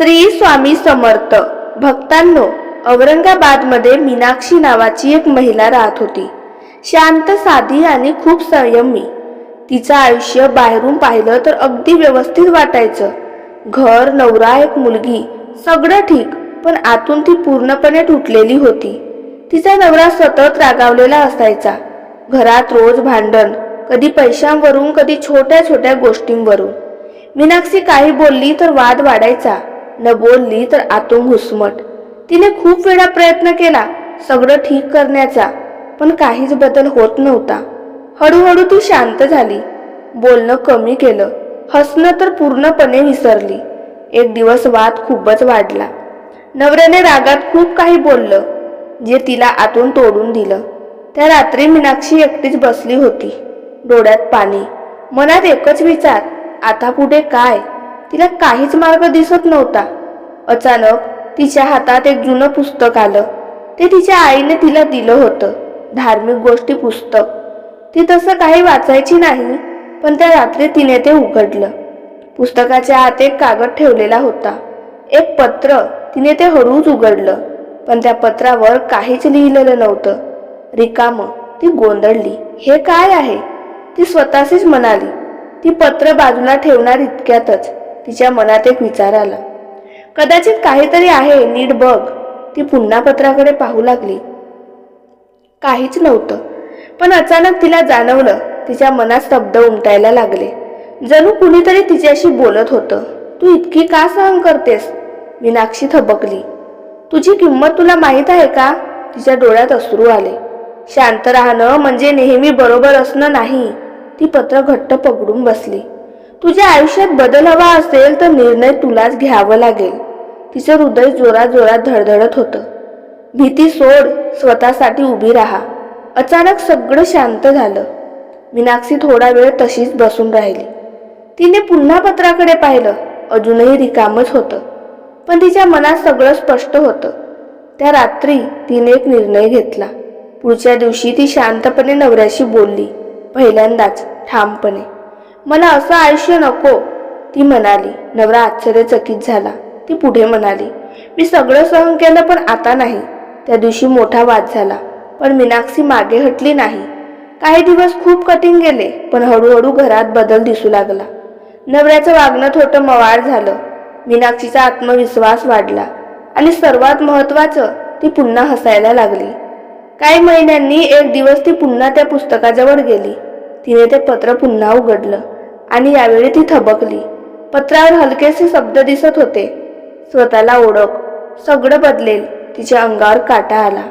श्री स्वामी समर्थ भक्तांनो, औरंगाबादमध्ये मीनाक्षी नावाची एक महिला राहत होती. शांत, साधी आणि खूप संयमी. तिचं आयुष्य बाहेरून पाहिलं तर अगदी व्यवस्थित वाटायचं. घर, नवरा, एक मुलगी, सगळं ठीक. पण आतून ती पूर्णपणे तुटलेली होती. तिचा नवरा सतत रागावलेला असायचा. घरात रोज भांडण, कधी पैशांवरून, कधी छोट्या छोट्या गोष्टींवरून. मीनाक्षी काही बोलली तर वाद वाढायचा, न बोलली तर आतून घुसमट. तिने खूप वेळा प्रयत्न केला सगळं ठीक करण्याचा, पण काहीच बदल होत नव्हता. हळूहळू ती शांत झाली, बोलणं कमी केलं, हसणं तर पूर्णपणे विसरली. एक दिवस वाद खूपच वाढला. नवऱ्याने रागात खूप काही बोललं, जे तिला आतून तोडून दिलं. त्या रात्री मीनाक्षी एकटीच बसली होती, डोळ्यात पाणी, मनात एकच विचार, आता पुढे काय? तिला काहीच मार्ग दिसत नव्हता. अचानक तिच्या हातात एक जुनं पुस्तक आलं. ते तिच्या आईने तिला दिलं होतं, धार्मिक गोष्टी पुस्तक. ती तसं काही वाचायची नाही, पण त्या रात्री तिने ते उघडलं. पुस्तकाच्या आत एक कागद ठेवलेला होता, एक पत्र. तिने ते हळूच उघडलं, पण त्या पत्रावर काहीच लिहिलेलं नव्हतं. रिकामं. ती गोंधळली. हे काय आहे? ती स्वतःशीच म्हणाली. ती पत्र बाजूला ठेवणार इतक्यातच तिच्या मनात एक विचार आला, कदाचित काहीतरी आहे, नीट बघ. ती पुन्हा पत्राकडे पाहू लागली. काहीच नव्हतं. पण अचानक तिला जाणवलं, तिच्या मनात शब्द उमटायला लागले, जणू कुणीतरी तिच्याशी बोलत होतं. तू इतकी का सहन करतेस? मीनाक्षी थबकली. तुझी किंमत तुला माहीत आहे का? तिच्या डोळ्यात अश्रू आले. शांत राहणं म्हणजे नेहमी बरोबर असणं नाही. ती पत्र घट्ट पकडून बसली. तुझ्या आयुष्यात बदल हवा असेल तर निर्णय तुलाच घ्यावा लागेल. तिचं हृदय जोरात जोरात धडधडत होतं. भीती सोड, स्वतःसाठी उभी राहा. अचानक सगळं शांत झालं. मीनाक्षी थोडा वेळ तशीच बसून राहिली. तिने पुन्हा पत्राकडे पाहिलं. अजूनही रिकामच होतं, पण तिच्या मनात सगळं स्पष्ट होतं. त्या रात्री तिने एक निर्णय घेतला. पुढच्या दिवशी ती शांतपणे नवऱ्याशी बोलली, पहिल्यांदाच ठामपणे. मला असं आयुष्य नको, ती म्हणाली. नवरा आश्चर्यचकित झाला. ती पुढे म्हणाली, मी सगळं सहन केलं, पण आता नाही. त्या दिवशी मोठा वाद झाला, पण मीनाक्षी मागे हटली नाही. काही दिवस खूप कठीण गेले, पण हळूहळू घरात बदल दिसू लागला. नवऱ्याचं वागणं थोडं मवाळ झालं. मीनाक्षीचा आत्मविश्वास वाढला आणि सर्वात महत्त्वाचं, ती पुन्हा हसायला लागली. काही महिन्यांनी एक दिवस ती पुन्हा त्या पुस्तकाजवळ गेली. तिने ते पत्र पुन्हा उघडलं आणि यावेळी ती थबकली. पत्रावर हलकेसे शब्द दिसत होते, स्वतःला ओळख, सगळं बदलेल. तिच्या अंगावर काटा आला.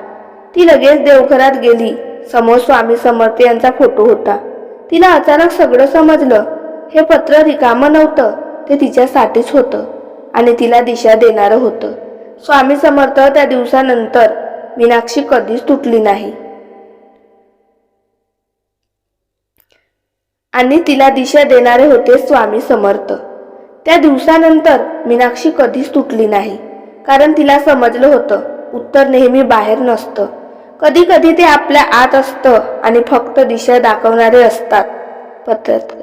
ती लगेच देवघरात गेली. समोर स्वामी समर्थ यांचा फोटो होता. तिला अचानक सगळं समजलं. हे पत्र रिकामं नव्हतं, ते तिच्यासाठीच होतं आणि तिला दिशा देणारं होतं. स्वामी समर्थ. त्या दिवसानंतर मीनाक्षी कधीच तुटली नाही आणि तिला दिशा देणारे होते स्वामी समर्थ. त्या दिवसानंतर मीनाक्षी कधीच तुटली नाही, कारण तिला समजलं होतं, उत्तर नेहमी बाहेर नसतं. कधी कधी ते आपल्या आत असतं आणि फक्त दिशा दाखवणारे असतात. पत्रात